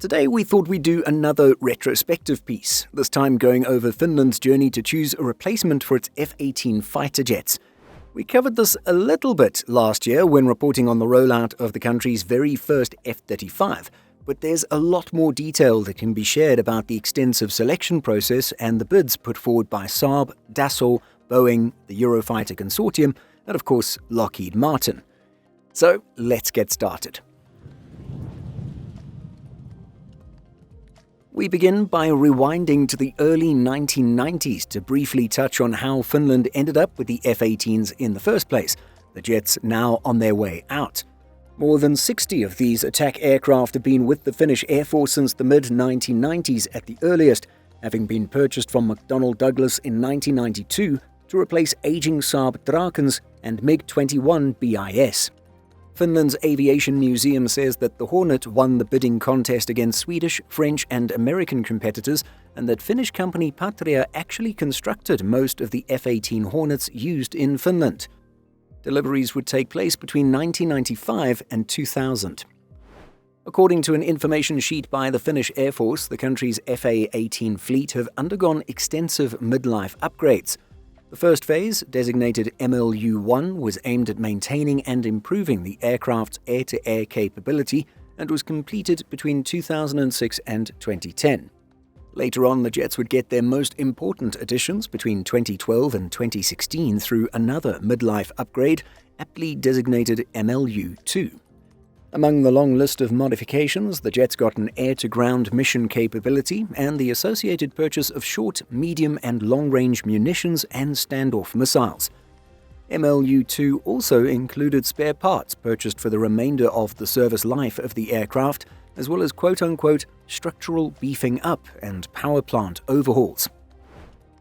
Today we thought we'd do another retrospective piece, this time going over Finland's journey to choose a replacement for its F-18 fighter jets. We covered this a little bit last year when reporting on the rollout of the country's very first F-35, but there's a lot more detail that can be shared about the extensive selection process and the bids put forward by Saab, Dassault, Boeing, the Eurofighter Consortium, and of course Lockheed Martin. So let's get started. We begin by rewinding to the early 1990s to briefly touch on how Finland ended up with the F-18s in the first place, the jets now on their way out. More than 60 of these attack aircraft have been with the Finnish Air Force since the mid-1990s at the earliest, having been purchased from McDonnell Douglas in 1992 to replace aging Saab Drakens and MiG-21 BIS. Finland's Aviation Museum says that the Hornet won the bidding contest against Swedish, French and American competitors, and that Finnish company Patria actually constructed most of the F-18 Hornets used in Finland. Deliveries would take place between 1995 and 2000. According to an information sheet by the Finnish Air Force, the country's F-18 fleet have undergone extensive midlife upgrades. The first phase, designated MLU-1, was aimed at maintaining and improving the aircraft's air-to-air capability and was completed between 2006 and 2010. Later on, the jets would get their most important additions between 2012 and 2016 through another midlife upgrade, aptly designated MLU-2. Among the long list of modifications, the jets got an air-to-ground mission capability and the associated purchase of short, medium and long-range munitions and standoff missiles. MLU-2 also included spare parts purchased for the remainder of the service life of the aircraft, as well as quote-unquote structural beefing up and power plant overhauls.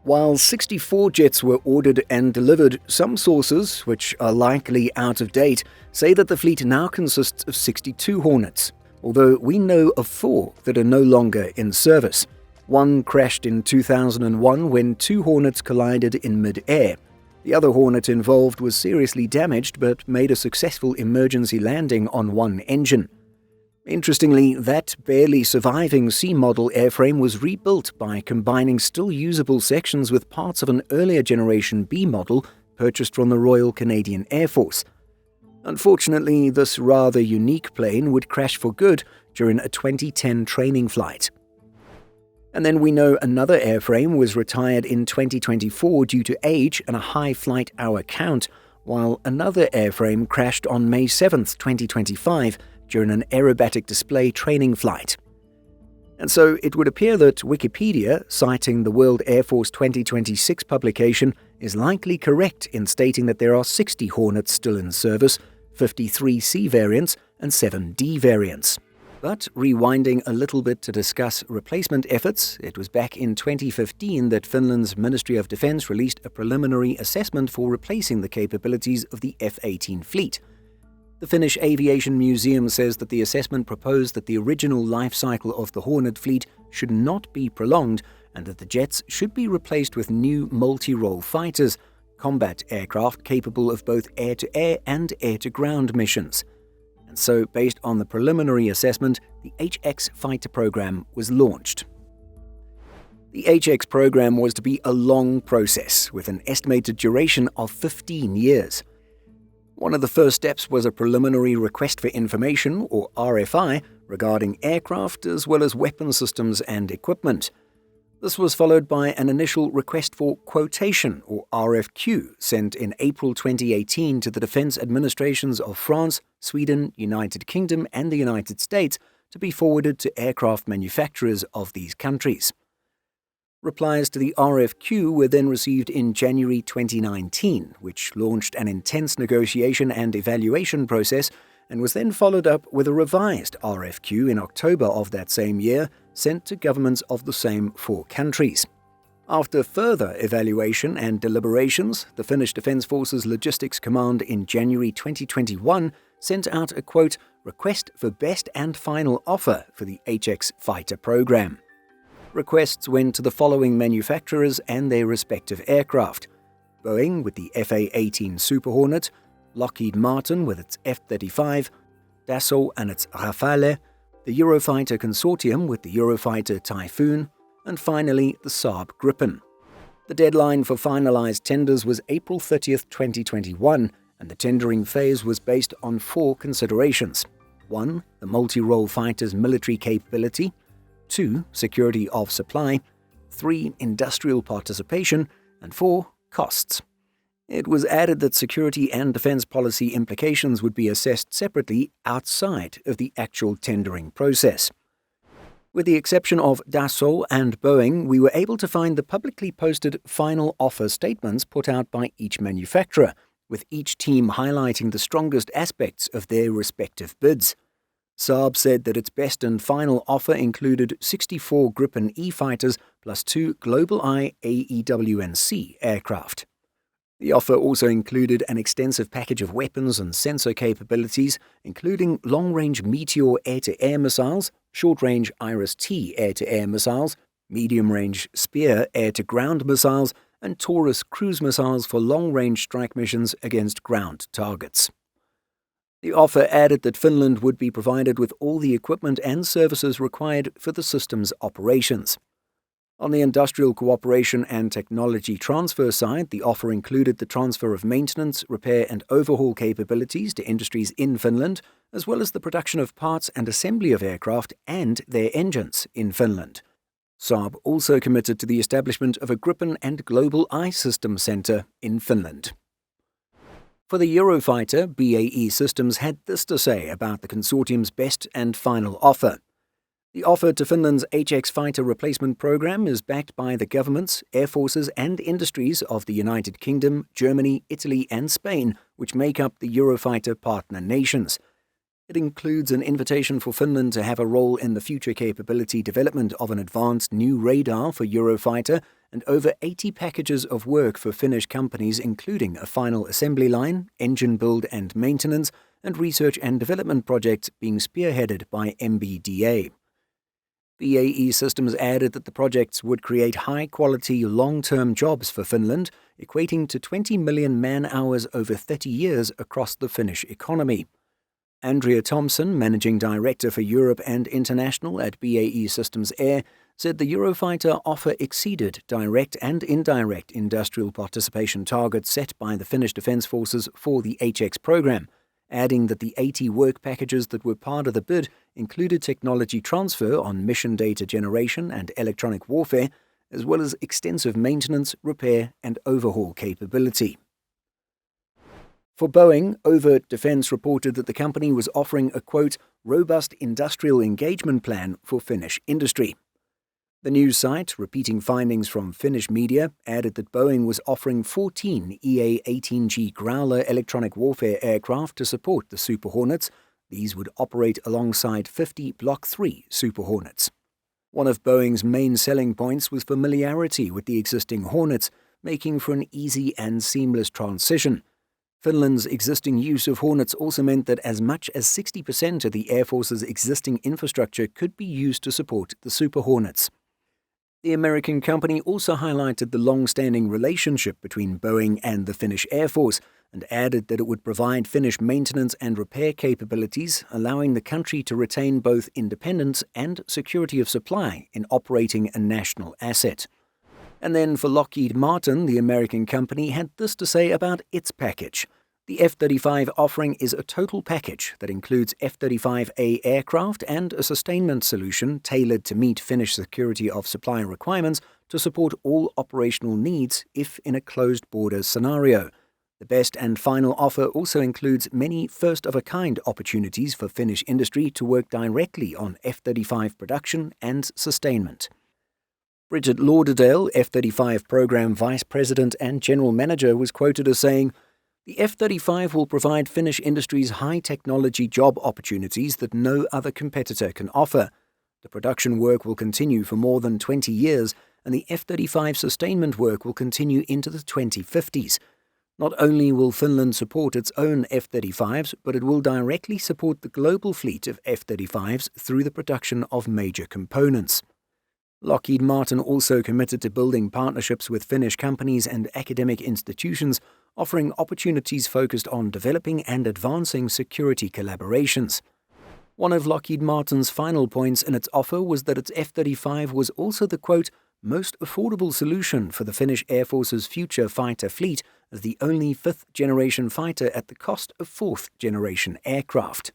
While 64 jets were ordered and delivered, some sources, which are likely out of date, say that the fleet now consists of 62 Hornets, although we know of 4 that are no longer in service. One crashed in 2001 when 2 Hornets collided in mid-air. The other Hornet involved was seriously damaged but made a successful emergency landing on one engine. Interestingly, that barely surviving C-model airframe was rebuilt by combining still usable sections with parts of an earlier generation B model purchased from the Royal Canadian Air Force. Unfortunately, this rather unique plane would crash for good during a 2010 training flight. And then we know another airframe was retired in 2024 due to age and a high flight hour count, while another airframe crashed on May 7, 2025, during an aerobatic display training flight. And so it would appear that Wikipedia, citing the World Air Force 2026 publication, is likely correct in stating that there are 60 Hornets still in service, 53 C variants and 7 D variants. But rewinding a little bit to discuss replacement efforts, it was back in 2015 that Finland's Ministry of Defense released a preliminary assessment for replacing the capabilities of the F-18 fleet. The Finnish Aviation Museum says that the assessment proposed that the original life cycle of the Hornet fleet should not be prolonged and that the jets should be replaced with new multi-role fighters, combat aircraft capable of both air-to-air and air-to-ground missions. And so, based on the preliminary assessment, the HX fighter program was launched. The HX program was to be a long process with an estimated duration of 15 years. One of the first steps was a preliminary request for information, or RFI, regarding aircraft as well as weapon systems and equipment. This was followed by an initial request for quotation, or RFQ, sent in April 2018 to the defense administrations of France, Sweden, United Kingdom and the United States to be forwarded to aircraft manufacturers of these countries. Replies to the RFQ were then received in January 2019, which launched an intense negotiation and evaluation process and was then followed up with a revised RFQ in October of that same year, sent to governments of the same 4 countries. After further evaluation and deliberations, the Finnish Defence Forces Logistics Command in January 2021 sent out a, quote, request for best and final offer for the HX fighter program. Requests went to the following manufacturers and their respective aircraft: Boeing with the F-18 Super Hornet, Lockheed Martin with its F-35, Dassault and its Rafale, the Eurofighter Consortium with the Eurofighter Typhoon, and finally the Saab Gripen. The deadline for finalized tenders was April 30th, 2021, and the tendering phase was based on 4 considerations. 1. The multi-role fighter's military capability. 2. Security of supply. 3. Industrial participation. And 4. Costs. It was added that security and defense policy implications would be assessed separately outside of the actual tendering process. With the exception of Dassault and Boeing, we were able to find the publicly posted final offer statements put out by each manufacturer, with each team highlighting the strongest aspects of their respective bids. Saab said that its best and final offer included 64 Gripen E fighters plus 2 GlobalEye AEW&C aircraft. The offer also included an extensive package of weapons and sensor capabilities, including long-range Meteor air-to-air missiles, short-range Iris-T air-to-air missiles, medium-range Spear air-to-ground missiles, and Taurus cruise missiles for long-range strike missions against ground targets. The offer added that Finland would be provided with all the equipment and services required for the system's operations. On the industrial cooperation and technology transfer side, the offer included the transfer of maintenance, repair and overhaul capabilities to industries in Finland, as well as the production of parts and assembly of aircraft and their engines in Finland. Saab also committed to the establishment of a Gripen and GlobalEye system centre in Finland. For the Eurofighter, BAE Systems had this to say about the consortium's best and final offer. The offer to Finland's HX fighter replacement program is backed by the governments, air forces and industries of the United Kingdom, Germany, Italy and Spain, which make up the Eurofighter partner nations. It includes an invitation for Finland to have a role in the future capability development of an advanced new radar for Eurofighter and over 80 packages of work for Finnish companies, including a final assembly line, engine build and maintenance, and research and development projects being spearheaded by MBDA. BAE Systems added that the projects would create high-quality, long-term jobs for Finland, equating to 20 million man-hours over 30 years across the Finnish economy. Andrea Thompson, Managing Director for Europe and International at BAE Systems Air, said the Eurofighter offer exceeded direct and indirect industrial participation targets set by the Finnish Defence Forces for the HX program, adding that the 80 work packages that were part of the bid included technology transfer on mission data generation and electronic warfare, as well as extensive maintenance, repair and overhaul capability. For Boeing, Overt Defence reported that the company was offering a, quote, robust industrial engagement plan for Finnish industry. The news site, repeating findings from Finnish media, added that Boeing was offering 14 EA-18G Growler electronic warfare aircraft to support the Super Hornets. These would operate alongside 50 Block 3 Super Hornets. One of Boeing's main selling points was familiarity with the existing Hornets, making for an easy and seamless transition. Finland's existing use of Hornets also meant that as much as 60% of the Air Force's existing infrastructure could be used to support the Super Hornets. The American company also highlighted the long-standing relationship between Boeing and the Finnish Air Force and added that it would provide Finnish maintenance and repair capabilities, allowing the country to retain both independence and security of supply in operating a national asset. And then for Lockheed Martin, the American company had this to say about its package. The F-35 offering is a total package that includes F-35A aircraft and a sustainment solution tailored to meet Finnish security of supply requirements to support all operational needs if in a closed border scenario. The best and final offer also includes many first-of-a-kind opportunities for Finnish industry to work directly on F-35 production and sustainment. Bridget Lauderdale, F-35 Program Vice President and General Manager, was quoted as saying, "The F-35 will provide Finnish industries high-technology job opportunities that no other competitor can offer. The production work will continue for more than 20 years, and the F-35 sustainment work will continue into the 2050s. Not only will Finland support its own F-35s, but it will directly support the global fleet of F-35s through the production of major components." Lockheed Martin also committed to building partnerships with Finnish companies and academic institutions, offering opportunities focused on developing and advancing security collaborations. One of Lockheed Martin's final points in its offer was that its F-35 was also the, quote, most affordable solution for the Finnish Air Force's future fighter fleet as the only fifth-generation fighter at the cost of fourth-generation aircraft.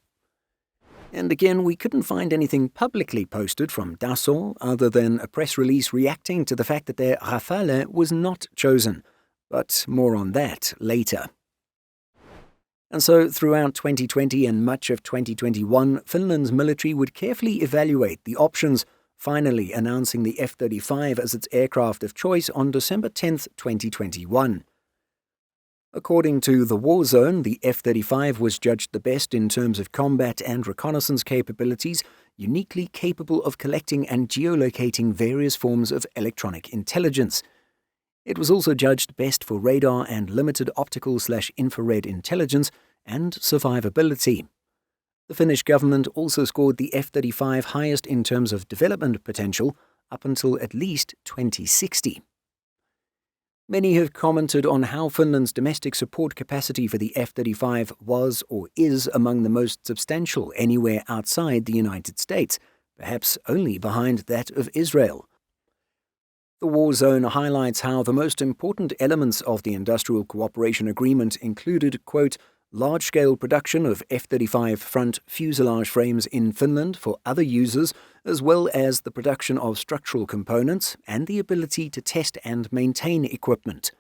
And again, we couldn't find anything publicly posted from Dassault other than a press release reacting to the fact that their Rafale was not chosen, but more on that later. And so, throughout 2020 and much of 2021, Finland's military would carefully evaluate the options, finally announcing the F-35 as its aircraft of choice on December 10, 2021. According to the War Zone, the F-35 was judged the best in terms of combat and reconnaissance capabilities, uniquely capable of collecting and geolocating various forms of electronic intelligence. It was also judged best for radar and limited optical/infrared intelligence and survivability. The Finnish government also scored the F-35 highest in terms of development potential up until at least 2060. Many have commented on how Finland's domestic support capacity for the F-35 was or is among the most substantial anywhere outside the United States, perhaps only behind that of Israel. The War Zone highlights how the most important elements of the Industrial Cooperation Agreement included, quote, large-scale production of F-35 front fuselage frames in Finland for other users, as well as the production of structural components and the ability to test and maintain equipment.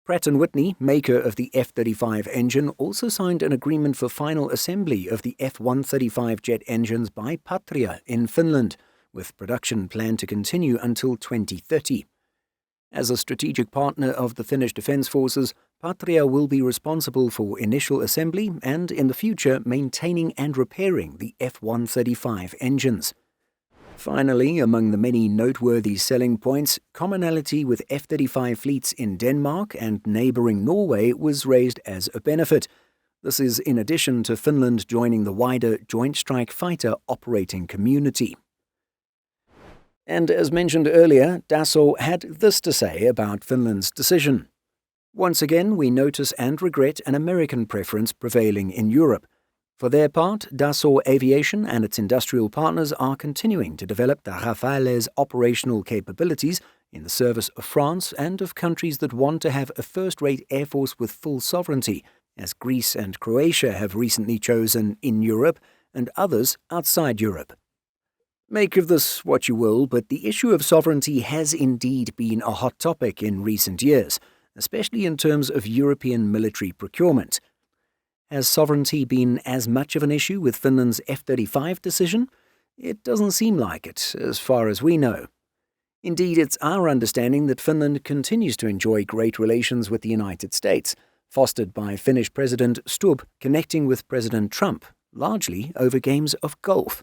Pratt & Whitney, maker of the F-35 engine, also signed an agreement for final assembly of the F-135 jet engines by Patria in Finland, with production planned to continue until 2030. As a strategic partner of the Finnish Defence Forces, Patria will be responsible for initial assembly and, in the future, maintaining and repairing the F-135 engines. Finally, among the many noteworthy selling points, commonality with F-35 fleets in Denmark and neighbouring Norway was raised as a benefit. This is in addition to Finland joining the wider Joint Strike Fighter operating community. And as mentioned earlier, Dassault had this to say about Finland's decision. Once again, we notice and regret an American preference prevailing in Europe. For their part, Dassault Aviation and its industrial partners are continuing to develop the Rafale's operational capabilities in the service of France and of countries that want to have a first-rate air force with full sovereignty, as Greece and Croatia have recently chosen in Europe and others outside Europe. Make of this what you will, but the issue of sovereignty has indeed been a hot topic in recent years, especially in terms of European military procurement. Has sovereignty been as much of an issue with Finland's F-35 decision? It doesn't seem like it, as far as we know. Indeed, it's our understanding that Finland continues to enjoy great relations with the United States, fostered by Finnish President Stubb connecting with President Trump, largely over games of golf.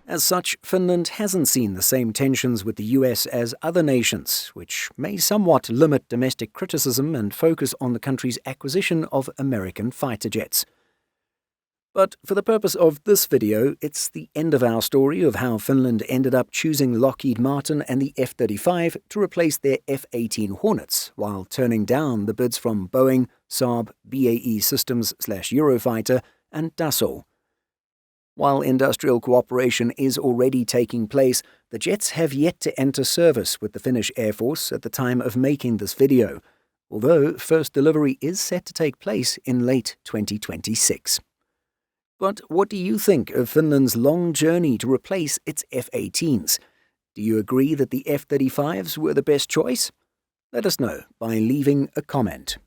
As such, Finland hasn't seen the same tensions with the US as other nations, which may somewhat limit domestic criticism and focus on the country's acquisition of American fighter jets. But for the purpose of this video, it's the end of our story of how Finland ended up choosing Lockheed Martin and the F-35 to replace their F-18 Hornets, while turning down the bids from Boeing, Saab, BAE Systems/Eurofighter, and Dassault. While industrial cooperation is already taking place, the jets have yet to enter service with the Finnish Air Force at the time of making this video, although first delivery is set to take place in late 2026. But what do you think of Finland's long journey to replace its F-18s? Do you agree that the F-35s were the best choice? Let us know by leaving a comment.